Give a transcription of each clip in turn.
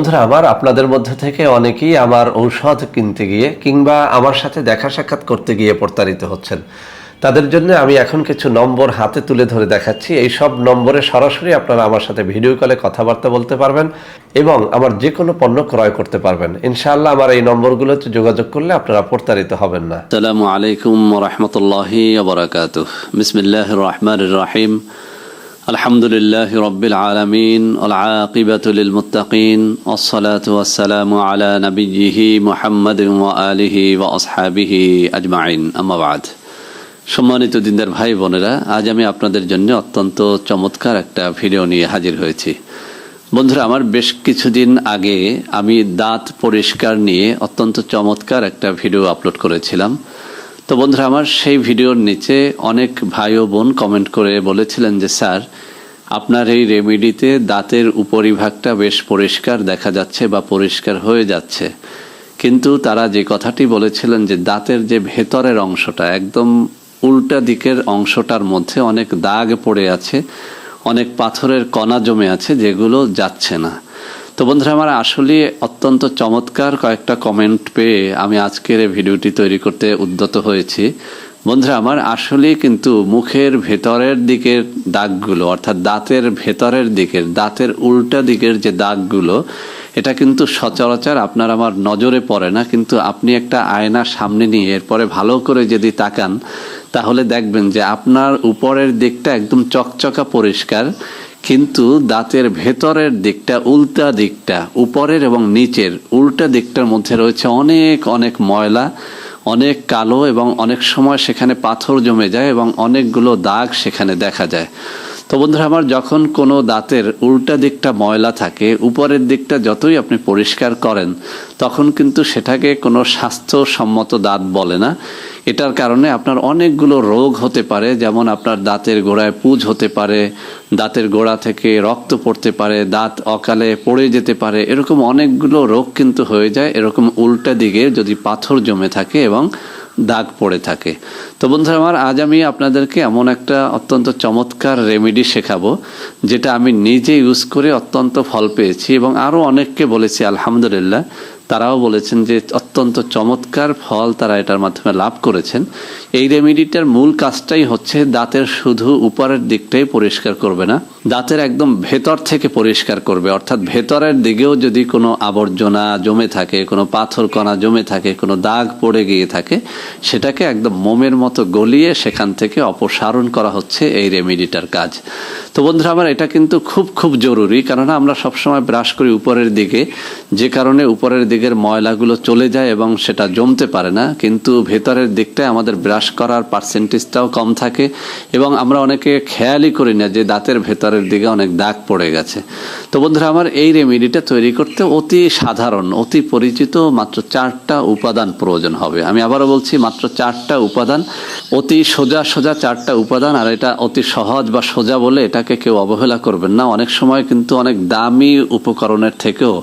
বন্ধুরা আমার আপনাদের মধ্যে থেকে অনেকেই আমার ঔষধ কিনতে গিয়ে কিংবা আমার সাথে দেখা সাক্ষাৎ করতে গিয়ে প্রতারিত হচ্ছেন। তাদের জন্য আমি এখন কিছু নম্বর হাতে তুলে ধরে দেখাচ্ছি। এই সব নম্বরে সরাসরি আপনারা আমার সাথে ভিডিও কলে কথাবার্তা বলতে পারবেন এবং আমার যে কোনো পণ্য ক্রয় করতে পারবেন। ইনশাআল্লাহ আমার এই নম্বরগুলোতে যোগাযোগ করলে আপনারা প্রতারিত হবেন না। আসসালামু আলাইকুম ওয়া রাহমাতুল্লাহি ওয়া বারাকাতুহু। বিসমিল্লাহির রহমানির রহিম। আলহামদুলিল্লাহি রাব্বিল আলামিন ওয়াল আকিবাতু লিল মুত্তাকিন ওয়াসসালাতু ওয়াসসালামু আলা নাবিয়্যিহি মুহাম্মাদিন ওয়া আলিহি ওয়া আসহাবিহি আজমাইন। আম্মা বাদ। সম্মানিত দিনদার ভাই বোনেরা, আজ আমি আপনাদের জন্য অত্যন্ত চমৎকার একটা ভিডিও নিয়ে হাজির হয়েছি। বন্ধুরা আমার, বেশ কিছুদিন আগে আমি দাঁত পরিষ্কার নিয়ে অত্যন্ত চমৎকার একটা ভিডিও আপলোড করেছিলাম। তো বন্ধুরা আমার, সেই ভিডিওর নিচে অনেক ভাই ও বোন কমেন্ট করে বলেছিলেন যে স্যার, আপনার এই রেমেডিতে দাঁতের উপরিভাগটা বেশ পরিষ্কার দেখা যাচ্ছে বা পরিষ্কার হয়ে যাচ্ছে, কিন্তু তারা যে কথাটি বলেছিলেন যে দাঁতের যে ভেতরের অংশটা, একদম উল্টা দিকের অংশটার মধ্যে অনেক দাগ পড়ে আছে, অনেক পাথরের কণা জমে আছে, যেগুলো যাচ্ছে না। তো বন্ধুরা আমার, আসলে অত্যন্ত চমৎকার কয়েকটা কমেন্ট পেয়ে আমি আজকের এই ভিডিওটি তৈরি করতে উদ্যত হয়েছি। বন্ধুরা আমার, আসলে কিন্তু মুখের ভেতরের দিকের দাগগুলো, অর্থাৎ দাঁতের ভেতরের দিকের, দাঁতের উল্টা দিকের যে দাগগুলো, এটা কিন্তু সচরাচর আপনার আমার নজরে পড়ে না। কিন্তু আপনি একটা আয়না সামনে নিয়ে এরপরে ভালো করে যদি তাকান, তাহলে দেখবেন যে আপনার উপরের দিকটা একদম চকচকা পরিষ্কার, কিন্তু দাঁতের ভেতরের দিকটা, উল্টা দিকটা, উপরের এবং নিচের উল্টা দিকটার মধ্যে রয়েছে অনেক অনেক ময়লা, অনেক কালো, এবং অনেক সময় সেখানে পাথর জমে যায় এবং অনেকগুলো দাগ সেখানে দেখা যায়। তো বন্ধুরা আমার, যখন কোনো দাঁতের উল্টা দিকটা ময়লা থাকে, উপরের দিকটা যতই আপনি পরিষ্কার করেন, তখন কিন্তু সেটাকে কোনো স্বাস্থ্যসম্মত দাঁত বলে না। এটার কারণে আপনার অনেকগুলো রোগ হতে পারে, যেমন আপনার দাঁতের গোড়ায় পুঁজ হতে পারে, দাঁতের গোড়া থেকে রক্ত পড়তে পারে, দাঁত অকালে পড়ে যেতে পারে, এরকম অনেকগুলো রোগ কিন্তু হয়ে যায় এরকম উল্টা দিকে যদি পাথর জমে থাকে এবং দাগ পড়ে থাকে। তো বন্ধুরা আমার, আজ আমি আপনাদেরকে এমন একটা অত্যন্ত চমৎকার রেমেডি শেখাবো, যেটা আমি নিজে ইউজ করে অত্যন্ত ফল পেয়েছি এবং আরও অনেককে বলেছি, আলহামদুলিল্লাহ তারাও বলেছেন যে অত্যন্ত চমৎকার ফল তারা এটার মাধ্যমে লাভ করেছেন। এই রেমেডিটার মূল কাজটাই হচ্ছে দাঁতের শুধু উপরের দিকটাই পরিষ্কার করবে না, দাঁতের একদম ভেতর থেকে পরিষ্কার করবে। অর্থাৎ ভেতরের দিকেও যদি কোনো আবর্জনা জমে থাকে, কোনো পাথর কণা জমে থাকে, কোনো দাগ পড়ে গিয়ে থাকে, সেটাকে একদম মোমের মতো গলিয়ে সেখান থেকে অপসারণ করা হচ্ছে এই রেমেডিটার কাজ। তো বন্ধুরা আমার, এটা কিন্তু খুব খুব জরুরি, কেননা আমরা সবসময় ব্রাশ করি উপরের দিকে, যে কারণে উপরের দিকের ময়লাগুলো চলে যায় এবং সেটা জমতে পারে না, কিন্তু ভেতরের দিকটায় আমাদের ব্রাশ করার পার্সেন্টেজটাও কম থাকে এবং আমরা অনেকে খেয়ালই করি না যে দাঁতের ভেতরের দিকে অনেক দাগ পড়ে গেছে। তো বন্ধুরা আমার, এই রেমেডিটা তৈরি করতে অতি সাধারণ, অতি পরিচিত মাত্র 4টা উপাদান প্রয়োজন হবে। আমি আবারও বলছি, মাত্র 4টা উপাদান, অতি সোজা সোজা 4টা উপাদান। আর এটা অতি সহজ বা সোজা বলে এটাকে কেউ অবহেলা করবেন না। অনেক সময় কিন্তু অনেক দামি উপকরণের থেকেও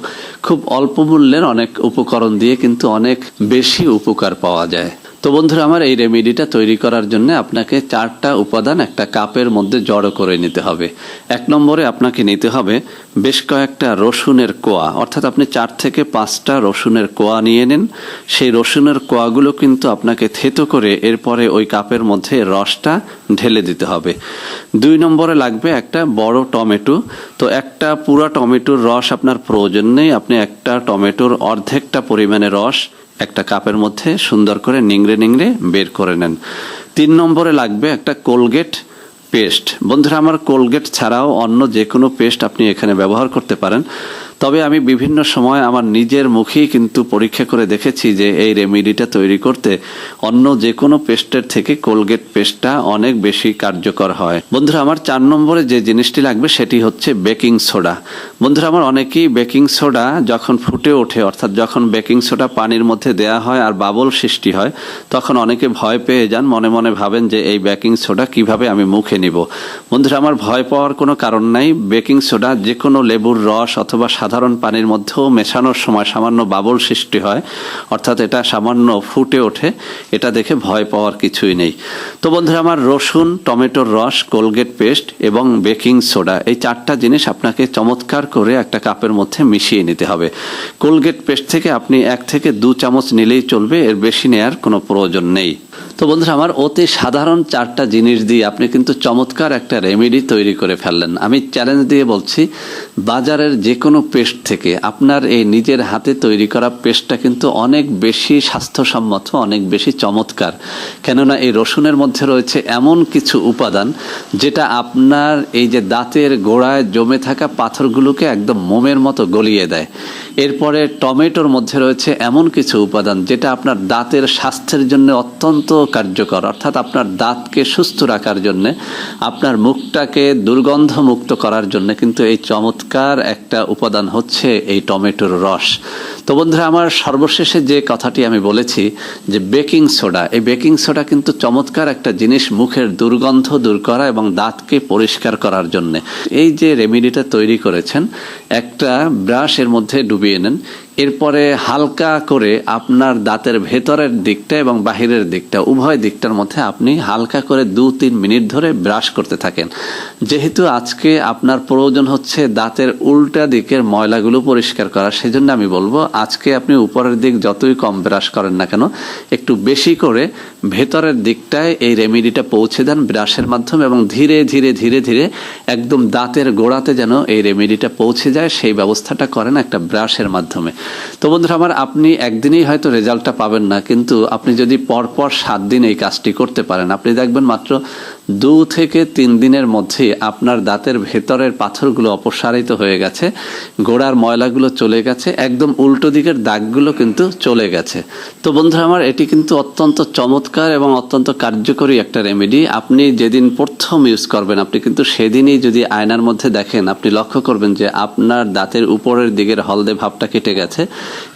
খুব অল্প মূল্যের অনেক উপকরণ দিয়ে কিন্তু অনেক বেশি উপকার পাওয়া যায়। তো বন্ধুরা আমার, এই রেমেডিটা তৈরি করার জন্য আপনাকে 4টা উপাদান একটা কাপের মধ্যে জড়ো করে নিতে হবে। 1 নম্বরে আপনাকে নিতে হবে বেশ কয়েকটা রসুনের কোয়া, অর্থাৎ আপনি 4 থেকে 5টা রসুনের কোয়া নিয়ে নিন। সেই রসুনের কোয়াগুলো কিন্তু আপনাকে থেতো করে এরপরে ওই কাপের মধ্যে রসটা ঢেলে দিতে হবে। 2 নম্বরে লাগবে একটা বড় টমেটো। তো একটা পুরা টমেটোর রস আপনার প্রয়োজন নেই, আপনি একটা টমেটোর অর্ধেকটা পরিমাণে রস একটা কাপের মধ্যে সুন্দর করে নিংড়ে নিংড়ে বের করে নেন। 3 নম্বরে লাগবে একটা কোলগেট পেস্ট। বন্ধুরা আমার, কোলগেট ছাড়াও অন্য যে কোনো পেস্ট আপনি এখানে ব্যবহার করতে পারেন, তবে আমি বিভিন্ন সময় আমার নিজের মুখেই কিন্তু পরীক্ষা করে দেখেছি যে এই রেমেডিটা তৈরি করতে অন্য যে কোনো পেস্টের থেকে কোলগেট পেস্টটা অনেক বেশি কার্যকর হয়। বন্ধুরা আমার, 4 নম্বরে যে জিনিসটি লাগবে সেটি হচ্ছে বেকিং সোডা। বন্ধুরা আমার, অনেকেই বেকিং সোডা যখন ফুটে ওঠে, অর্থাৎ যখন বেকিং সোডা পানির মধ্যে দেয়া হয় আর বাবল সৃষ্টি হয়, তখন অনেকে ভয় পেয়ে যান, মনে মনে ভাবেন যে এই বেকিং সোডা কিভাবে আমি মুখে নিব। বন্ধুরা আমার, ভয় পাওয়ার কোনো কারণ নাই। বেকিং সোডা যে কোনো লেবুর রস অথবা সাধারণ পানির মধ্যেও মেশানোর সময় সামান্য বাবল সৃষ্টি হয়, অর্থাৎ এটা সামান্য ফুটে ওঠে, এটা দেখে ভয় পাওয়ার কিছুই নেই। তো বন্ধুরা আমার, রসুন, টমেটোর রস, কোলগেট পেস্ট এবং বেকিং সোডা, এই 4টা জিনিস আপনাকে চমৎকার করে একটা কাপের মধ্যে মিশিয়ে নিতে হবে। কোলগেট পেস্ট থেকে আপনি 1 থেকে 2 চামচ নিলেই চলবে, এর বেশি নেওয়ার কোনো প্রয়োজন নেই। তো বন্ধুরা আমার, অতি সাধারণ 4টা জিনিস দিয়ে আপনি কিন্তু চমৎকার একটা রেমেডি তৈরি করে ফেললেন। আমি চ্যালেঞ্জ দিয়ে বলছি, বাজারের যে কোনো পেস্ট থেকে আপনার এই নিজের হাতে তৈরি করা পেস্টটা কিন্তু অনেক বেশি স্বাস্থ্যসম্মত, অনেক বেশি চমৎকার। কেননা এই রসুনের মধ্যে রয়েছে এমন কিছু উপাদান যেটা আপনার এই যে দাঁতের গোড়ায় জমে থাকা পাথরগুলোকে একদম মোমের মতো গলিয়ে দেয়। এরপরে টমেটোর মধ্যে রয়েছে এমন কিছু উপাদান যেটা আপনার দাঁতের স্বাস্থ্যের জন্য অত্যন্ত কার্যকর, অর্থাৎ আপনার দাঁতকে সুস্থ রাখার জন্য, আপনার মুখটাকে দুর্গন্ধ মুক্ত করার জন্য কিন্তু এই চমৎকার একটা উপাদান হচ্ছে এই টমেটোর রস। তো বন্ধুরা আমার, সর্বশেষে যে কথাটি আমি বলেছি যে বেকিং সোডা, এই বেকিং সোডা কিন্তু চমৎকার একটা জিনিস মুখের দুর্গন্ধ দূর করা এবং দাঁতকে পরিষ্কার করার জন্য। এই যে রেমেডিটা তৈরি করেছেন, একটা ব্রাশের মধ্যে ডুবিয়ে নেন, এরপরে হালকা করে আপনার দাঁতের ভেতরের দিকটা এবং বাহিরের দিকটা, উভয় দিকটার মধ্যে আপনি হালকা করে 2-3 মিনিট ধরে ব্রাশ করতে থাকেন। যেহেতু আজকে আপনার প্রয়োজন হচ্ছে দাঁতের উল্টা দিকের ময়লাগুলো পরিষ্কার করা, সেজন্য আমি বলবো আজকে আপনি উপরের দিক যতই কম ব্রাশ করেন না কেন, একটু বেশি করে ভেতরের দিকটায় এই রেমেডিটা পৌঁছে দেন ব্রাশের মাধ্যমে, এবং ধীরে ধীরে ধীরে ধীরে একদম দাঁতের গোড়াতে যেন এই রেমেডিটা পৌঁছে যায় সেই ব্যবস্থাটা করেন একটা ব্রাশের মাধ্যমে। তো বন্ধুরা আমার, আপনি একদিনেই হয়তো রেজাল্টটা পাবেন না, কিন্তু আপনি যদি পরপর 7 দিন এই কাজটি করতে পারেন, আপনি দেখবেন মাত্র 2 থেকে 3 দিনের মধ্যে আপনার দাঁতের ভেতরের পাথরগুলো অপসারিত হয়ে গেছে, গোড়ার ময়লাগুলো চলে গেছে, একদম উল্টো দিকের দাগগুলো কিন্তু চলে গেছে। তো বন্ধুরা আমার, এটি কিন্তু অত্যন্ত চমৎকার এবং অত্যন্ত কার্যকরী একটা রেমেডি। আপনি যেদিন প্রথম ইউজ করবেন, আপনি কিন্তু সেদিনই যদি আয়নার মধ্যে দেখেন, আপনি লক্ষ্য করবেন যে আপনার দাঁতের উপরের দিকের হলদে ভাবটা কেটে গেছে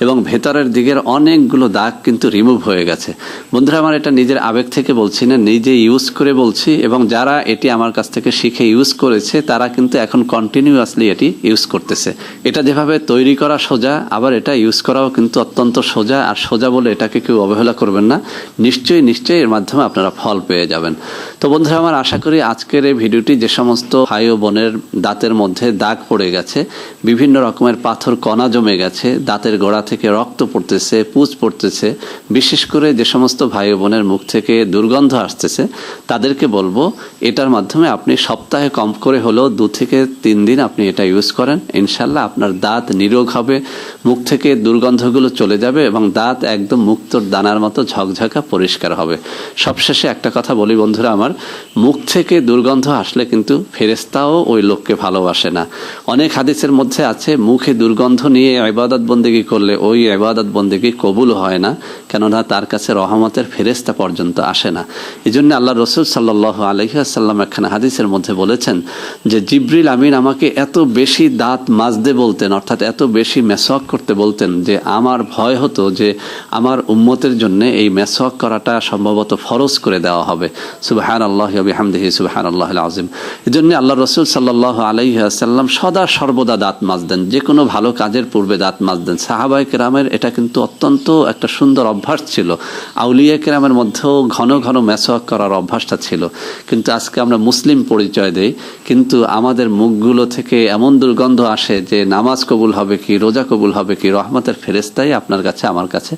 এবং ভেতরের দিকের অনেকগুলো দাগ কিন্তু রিমুভ হয়ে গেছে। বন্ধুরা আমার, এটা নিজের আবেগ থেকে বলছি না, নিজে ইউজ করে বলছি, এবং যারা এটি আমার কাছ থেকে শিখে ইউজ করেছে তারা কিন্তু এখন কন্টিনিউয়াসলি এটি ইউজ করতেছে। এটা যেভাবে তৈরি করা সোজা, আবার এটা ইউজ করাও কিন্তু অত্যন্ত সোজা। আর সোজা বলে এটাকে কেউ অবহেলা করবেন না, নিশ্চয়ই নিশ্চয়ই এর মাধ্যমে আপনারা ফল পেয়ে যাবেন। তো বন্ধুরা আমার, আশা করি আজকের এই ভিডিওটি যে সমস্ত ভাই ও বোনের দাঁতের মধ্যে দাগ পড়ে গেছে, বিভিন্ন রকমের পাথর কণা জমে গেছে, দাঁতের গোড়া থেকে রক্ত পড়তেছে, পুঁজ পড়তেছে, বিশেষ করে যে সমস্ত ভাই ও বোনের মুখ থেকে দুর্গন্ধ আসতেছে, তাদেরকে বলবো এটার মাধ্যমে আপনি সপ্তাহে কম করে হলেও 2 থেকে 3 দিন আপনি এটা ইউজ করেন, ইনশাল্লাহ আপনার দাঁত নিরোগ হবে, মুখ থেকে দুর্গন্ধগুলো চলে যাবে এবং দাঁত একদম মুক্তোর দানার মতো ঝকঝকা পরিষ্কার হবে। সবশেষে একটা কথা বলি বন্ধুরা আমার, মুখ থেকে দুর্গন্ধ আসলে কিন্তু ফেরেশতাও ওই লোককে ভালোবাসে না। অনেক হাদিসের মধ্যে আছে, মুখে দুর্গন্ধ নিয়ে ইবাদত বন্দেগী করলে ওই ইবাদত বন্দেগী কবুল হয় না, কেননা তার কাছে রহমতের ফেরেশতা পর্যন্ত আসে না। এই জন্য আল্লাহ রসুল সাল্লাল্লাহু আলাইহি ওয়াসাল্লাম একখানা হাদিসের মধ্যে বলেছেন যে জিবরিল আমিন আমাকে এত বেশি দাঁত মাজতে বলতেন, অর্থাৎ এত বেশি মেসওয়াক করতে বলতেন যে আমার ভয় হতো যে আমার উম্মতের জন্য এই মেসওয়াক করাটা সম্ভবত ফরজ করে দেওয়া হবে। সুবহানাল্লাহি ওয়া বিহামদিহি সুবহানাল্লাহিল আযীম। এজন্য আল্লাহ রাসূল সাল্লাল্লাহু আলাইহি ওয়াসাল্লাম সদা সর্বদা দাঁত মাজতেন, যে কোনো ভালো কাজের পূর্বে দাঁত মাজতেন। সাহাবায়ে কেরামের এটা কিন্তু অত্যন্ত একটা সুন্দর অভ্যাস ছিল। আউলিয়া কেরামের মধ্যেও ঘন ঘন মেসওয়াক করার অভ্যাসটা ছিল। কিন্তু আজকে আমরা মুসলিম পরিচয় দেই, কিন্তু আমাদের মুখগুলো থেকে এমন দুর্গন্ধ আসে যে নামাজ কবুল হবে কি, রোজা কবুল হবে কি, রহমতের ফেরেশতাই আপনার কাছে আমার কাছে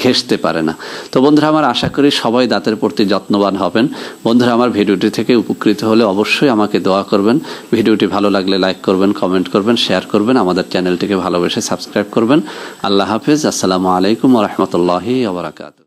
ঘেঁষতে পারে না। তো বন্ধুরা আমার, আশা করি সবাই দাঁতের প্রতি যত্নবান হবেন। বন্ধুরা আমার, ভিডিওটি থেকে উপকৃত হলে অবশ্যই আমাকে দোয়া করবেন। ভিডিওটি ভালো লাগলে লাইক করবেন, কমেন্ট করবেন, শেয়ার করবেন, আমাদের চ্যানেলটিকে ভালোবেসে সাবস্ক্রাইব করবেন। আল্লাহ হাফেজ। আসসালামু আলাইকুম ওয়া রাহমাতুল্লাহি ওয়া বারাকাতুহু।